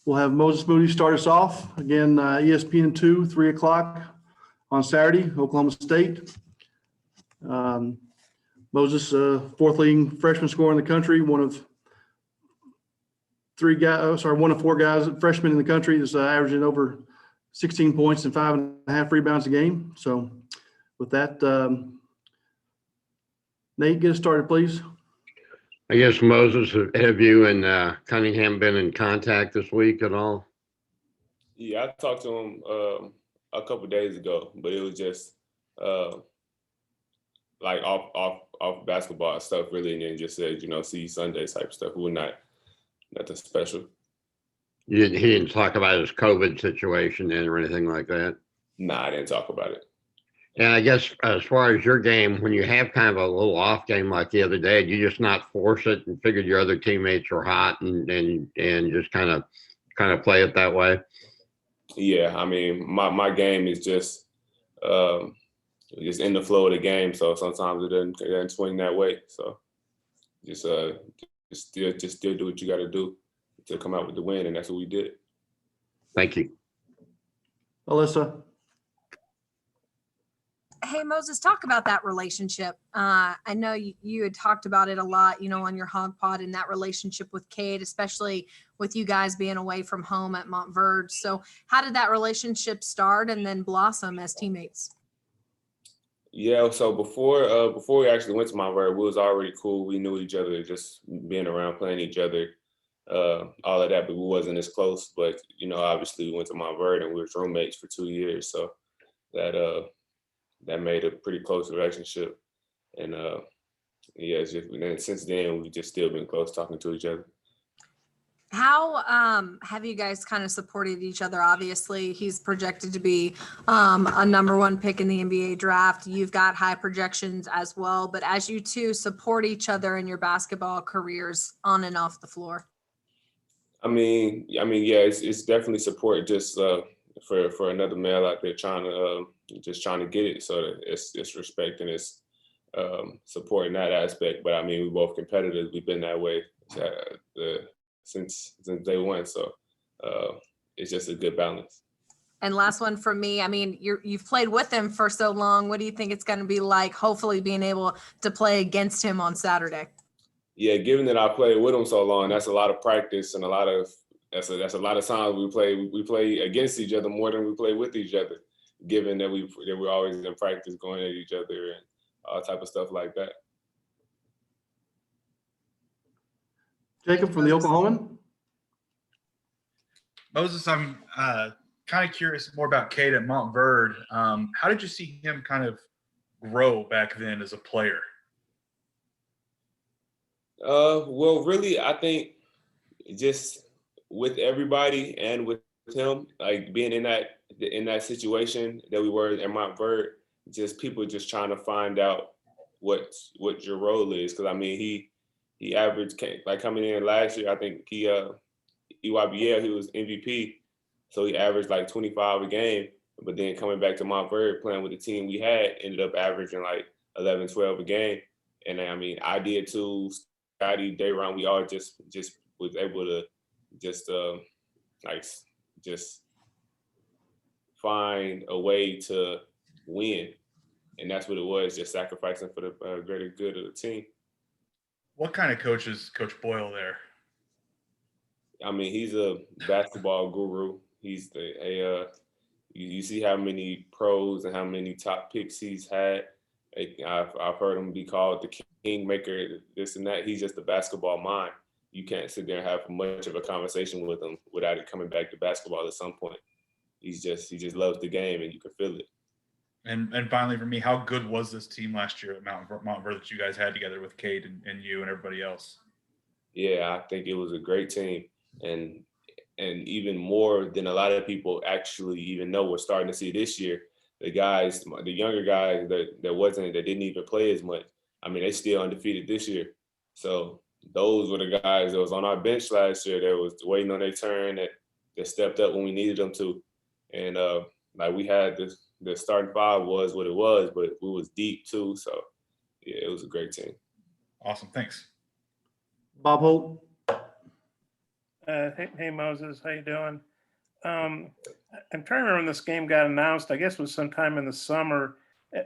We'll have Moses Moody start us off. Again, ESPN2, 3 o'clock on Saturday, Oklahoma State. Moses, fourth leading freshman scorer in the country, one of four guys, freshmen in the country that's averaging over 16 points and 5.5 rebounds a game. So with that, Nate, get us started, please. I guess, Moses, have you and Cunningham been in contact this week at all? Yeah, I talked to him a couple days ago, but it was just like off basketball stuff, really, and then just said, see you Sunday type stuff. We were nothing special. He didn't talk about his COVID situation then or anything like that? Nah, I didn't talk about it. And I guess as far as your game, when you have kind of a little off game like the other day, you just not force it and figured your other teammates were hot and just kind of play it that way? Yeah, I mean, my game is just in the flow of the game, so sometimes it doesn't swing that way. So just still do what you got to do to come out with the win, and that's what we did. Thank you. Alyssa. Hey, Moses, talk about that relationship. I know you had talked about it a lot, on your Hog Pod, and that relationship with Cade, especially with you guys being away from home at Montverde. So how did that relationship start and then blossom as teammates? Yeah, so before we actually went to Montverde, we was already cool. We knew each other, just being around, playing each other, all of that, but we wasn't as close. But, obviously we went to Montverde and we were roommates for 2 years. So that made a pretty close relationship. And since then, we've just still been close, talking to each other. How have you guys kind of supported each other? Obviously, he's projected to be a number 1 pick in the NBA draft. You've got high projections as well. But as you two support each other in your basketball careers on and off the floor? I mean, yeah, it's definitely support. Just for another male out there trying to get it. So it's respect and it's supporting that aspect. But I mean, we're both competitors. We've been that way since day one. So it's just a good balance. And last one from me. I mean, you've played with him for so long. What do you think it's going to be like, hopefully being able to play against him on Saturday? Yeah, given that I played with him so long, that's a lot of practice and that's a lot of times we play against each other more than we play with each other, given that we're always in practice going at each other and all type of stuff like that. Jacob from the Oklahoman. Moses, I'm kind of curious more about Cade at Montverde. How did you see him kind of grow back then as a player? Well, really, I think just with everybody and with him, like being in that situation that we were at Montverde, just people just trying to find out what your role is. Because I mean, he averaged, like coming in last year, I think EYBL, he was MVP, so he averaged like 25 a game. But then coming back to Montverde, playing with the team we had, ended up averaging like 11, 12 a game. And I mean, I did too. Scotty, Dayron, we all just was able to just find a way to win, and that's what it was, just sacrificing for the greater good of the team. What kind of coach is Coach Boyle there? I mean, he's a basketball guru. He's you see how many pros and how many top picks he's had. I've heard him be called the kingmaker, this and that. He's just a basketball mind. You can't sit there and have much of a conversation with him without it coming back to basketball at some point. He just loves the game, and you can feel it. And finally, for me, how good was this team last year at Montverde that you guys had together with Cade and you and everybody else? Yeah, I think it was a great team, and even more than a lot of people actually even know. We're starting to see this year. The younger guys that didn't even play as much. I mean, they still undefeated this year. So those were the guys that was on our bench last year that was waiting on their turn, that stepped up when we needed them to. And like we had the starting five was what it was, but we was deep too. So yeah, it was a great team. Awesome. Thanks. Bob Holt. Hey Moses, how you doing? I'm trying to remember when this game got announced. I guess it was sometime in the summer.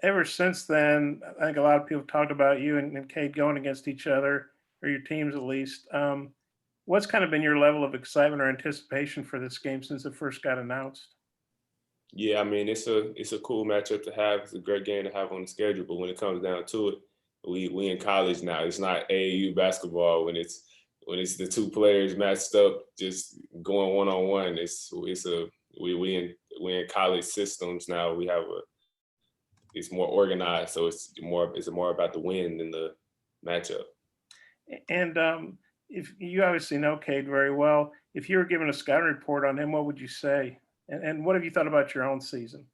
Ever since then, I think a lot of people talked about you and Cade going against each other, or your teams at least. What's kind of been your level of excitement or anticipation for this game since it first got announced? Yeah, I mean it's a cool matchup to have. It's a great game to have on the schedule. But when it comes down to it, we in college now. It's not AAU basketball when it's the two players matched up, just going one on one. We in college systems now. It's more organized, so it's more about the win than the matchup. And if you obviously know Cade very well, if you were given a scouting report on him, what would you say? And what have you thought about your own season?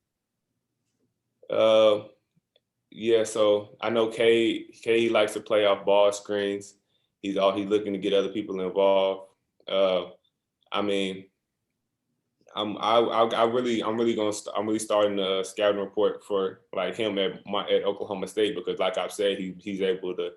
Yeah, so I know K likes to play off ball screens. He's looking to get other people involved. I mean, I'm really starting a scouting report for like him at Oklahoma State, because like I've said, he's able to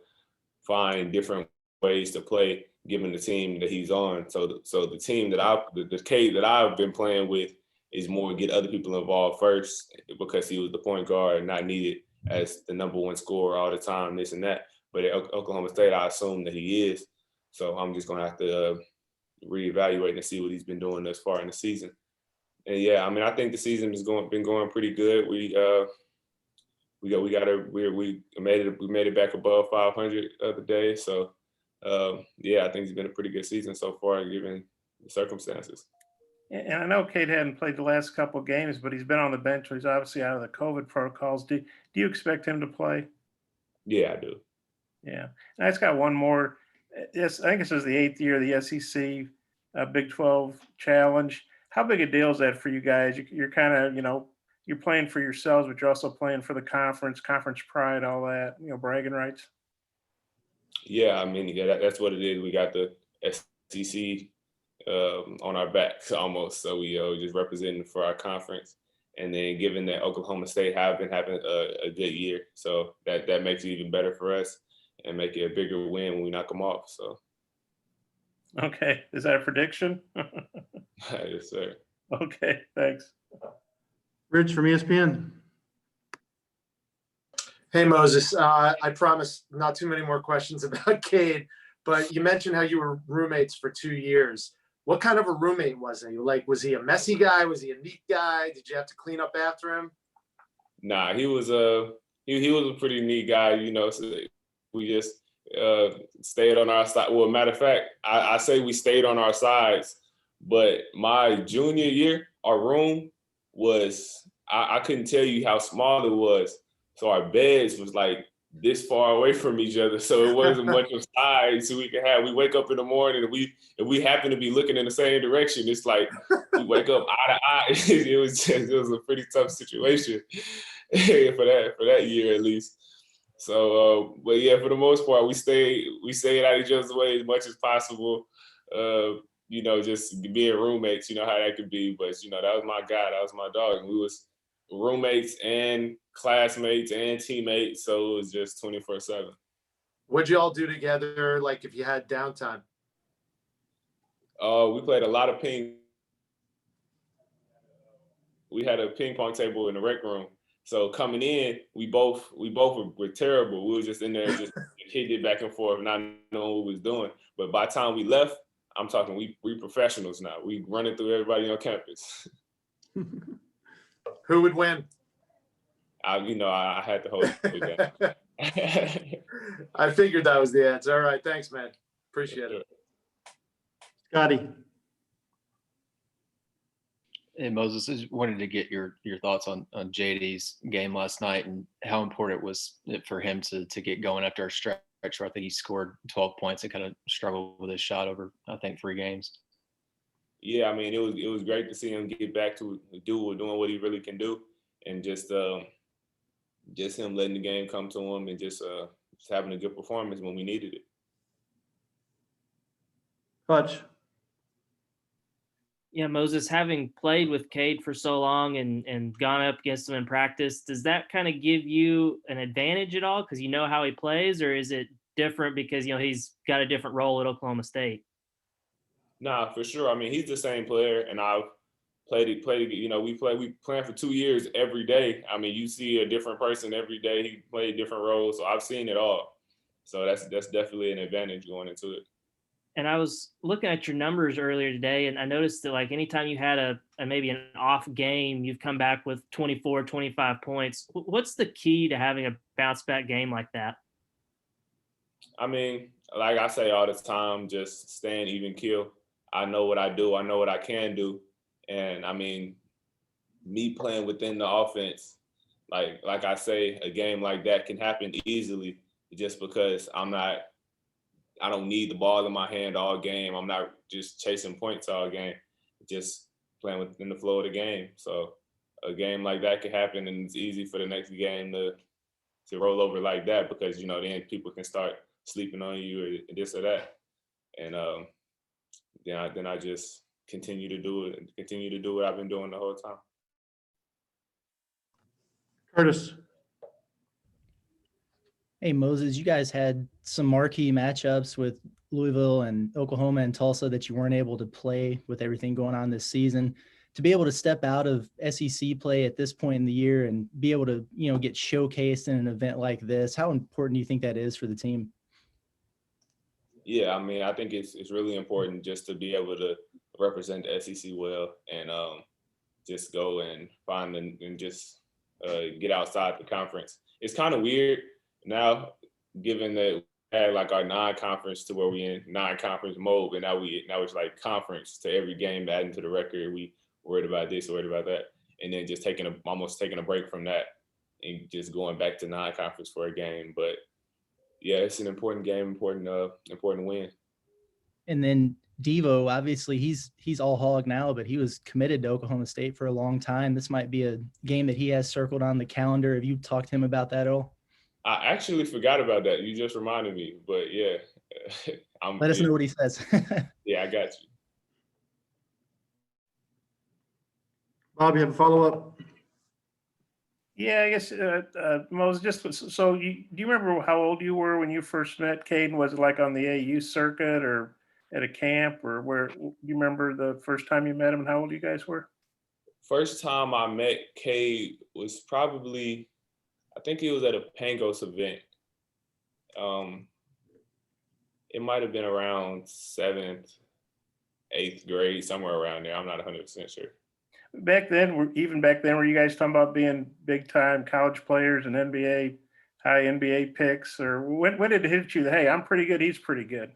find different ways to play given the team that he's on. So the team that the K that I've been playing with is more get other people involved first, because he was the point guard, not needed as the number one scorer all the time, this and that. But at Oklahoma State, I assume that he is. So I'm just gonna have to reevaluate and see what he's been doing thus far in the season. And yeah, I mean, I think the season been going pretty good. We made it back above 500 the other day. So yeah, I think it's been a pretty good season so far given the circumstances. And I know Cade hadn't played the last couple of games, but he's been on the bench. So he's obviously out of the COVID protocols. Do you expect him to play? Yeah, I do. Yeah. And I just got one more. Yes, I think this is the 8th year of the SEC Big 12 Challenge. How big a deal is that for you guys? You're kind of, you're playing for yourselves, but you're also playing for the conference pride, all that, bragging rights. Yeah, I mean, yeah, that's what it is. We got the SEC on our backs almost. So we just representing for our conference. And then given that Oklahoma State have been having a good year, so that makes it even better for us and make it a bigger win when we knock them off. So. Okay, is that a prediction? Yes, sir. Okay, thanks. Rich from ESPN. Hey, Moses. I promise not too many more questions about Cade, but you mentioned how you were roommates for 2 years. What kind of a roommate was he? Like, was he a messy guy? Was he a neat guy? Did you have to clean up after him? Nah, he was a pretty neat guy. So we just stayed on our side. Well, matter of fact, I say we stayed on our sides, but my junior year, our room was I couldn't tell you how small it was. So our beds was like this far away from each other, so it wasn't much of size we could have. We wake up in the morning, and if we happen to be looking in the same direction, it's like we wake up eye to eye. It was a pretty tough situation for that year at least. So, but yeah, for the most part, we stayed out each other's way as much as possible. Just being roommates, you know how that could be. But that was my guy, that was my dog, and we was roommates and classmates and teammates, so it was just 24/7. What'd you all do together, like if you had downtime? We played a lot of ping. We had a ping pong table in the rec room. So coming in, we both were terrible. We were just in there just hitting it back and forth, not knowing what we was doing. But by the time we left, I'm talking we professionals now. We running through everybody on campus. Who would win? I had to hold it down. I figured that was the answer. All right, thanks, man. Appreciate it. Scotty. Hey, Moses, I just wanted to get your thoughts on JD's game last night and how important it was for him to get going after a stretch where I think he scored 12 points and kind of struggled with his shot over, I think, 3 games. Yeah, I mean, it was great to see him get back to doing what he really can do, and just him letting the game come to him and just having a good performance when we needed it. Hutch. Yeah, Moses, having played with Cade for so long and gone up against him in practice, does that kind of give you an advantage at all because you know how he plays, or is it different because he's got a different role at Oklahoma State? Nah, for sure. I mean, he's the same player, and I've played. You know, we playing for 2 years every day. I mean, you see a different person every day. He played different roles, so I've seen it all. So that's definitely an advantage going into it. And I was looking at your numbers earlier today, and I noticed that like anytime you had a maybe an off game, you've come back with 24, 25 points. What's the key to having a bounce back game like that? I mean, like I say all the time, just staying even kill. I know what I do. I know what I can do. And I mean, me playing within the offense, like I say, a game like that can happen easily just because I don't need the ball in my hand all game. I'm not just chasing points all game, just playing within the flow of the game. So a game like that could happen, and it's easy for the next game to roll over like that because, you know, then people can start sleeping on you or this or that. And then I just continue to do it and continue to do what I've been doing the whole time. Curtis. Hey, Moses, you guys had some marquee matchups with Louisville and Oklahoma and Tulsa that you weren't able to play with everything going on this season. To be able to step out of SEC play at this point in the year and be able to, you know, get showcased in an event like this, how important do you think that is for the team? Yeah, I mean, I think it's really important just to be able to represent the SEC well and just go and find and just get outside the conference. It's kind of weird now, given that we had like our non-conference to where we in non-conference mode, and now it's like conference to every game, adding to the record. We worried about this, worried about that, and then just almost taking a break from that and just going back to non-conference for a game. But yeah, it's an important game, important win. And then Devo, obviously he's all hog now, but he was committed to Oklahoma State for a long time. This might be a game that he has circled on the calendar. Have you talked to him about that at all? I actually forgot about that. You just reminded me, but yeah. Let us know what he says. Yeah, I got you. Bob, you have a follow-up? Yeah, I guess Moses, just so do you remember how old you were when you first met Caden? Was it like on the AU circuit or at a camp, or where? Do you remember the first time you met him and how old you guys were? First time I met Cade was probably, I think it was at a Pangos event. It might have been around 7th, 8th grade, somewhere around there. I'm not 100% sure. Back then, were you guys talking about being big time college players and high NBA picks, or when did it hit you that, hey, I'm pretty good, he's pretty good?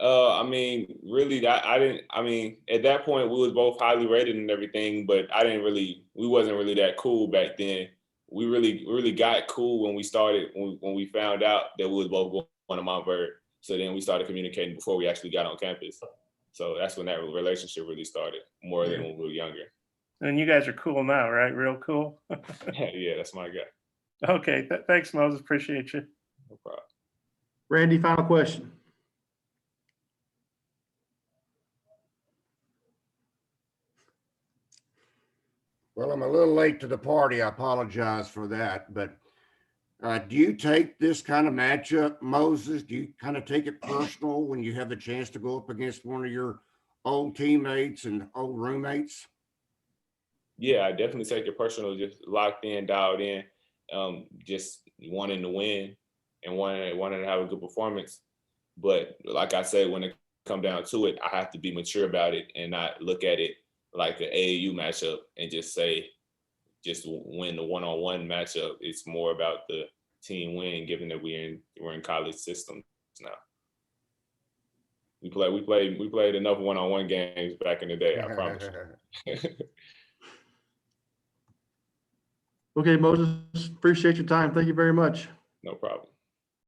I mean, really, I mean, at that point, we was both highly rated and everything, but we wasn't really that cool back then. We really got cool when we started, when we found out that we was both going to Montverde. So then we started communicating before we actually got on campus. So that's when that relationship really started, more than when we were younger. And you guys are cool now, right? Real cool. Yeah, that's my guy. Okay, thanks, Moses. Appreciate you. No problem. Randy, final question. Well, I'm a little late to the party. I apologize for that. But do you take this kind of matchup, Moses? Do you kind of take it personal when you have a chance to go up against one of your old teammates and old roommates? Yeah, I definitely take it personal, just locked in, dialed in, just wanting to win and wanting to have a good performance. But like I said, when it come down to it, I have to be mature about it and not look at it like an AAU matchup and just win the one-on-one matchup. It's more about the team win, given that we're in college systems now. We played enough one-on-one games back in the day, I promise you. Okay, Moses, appreciate your time. Thank you very much. No problem.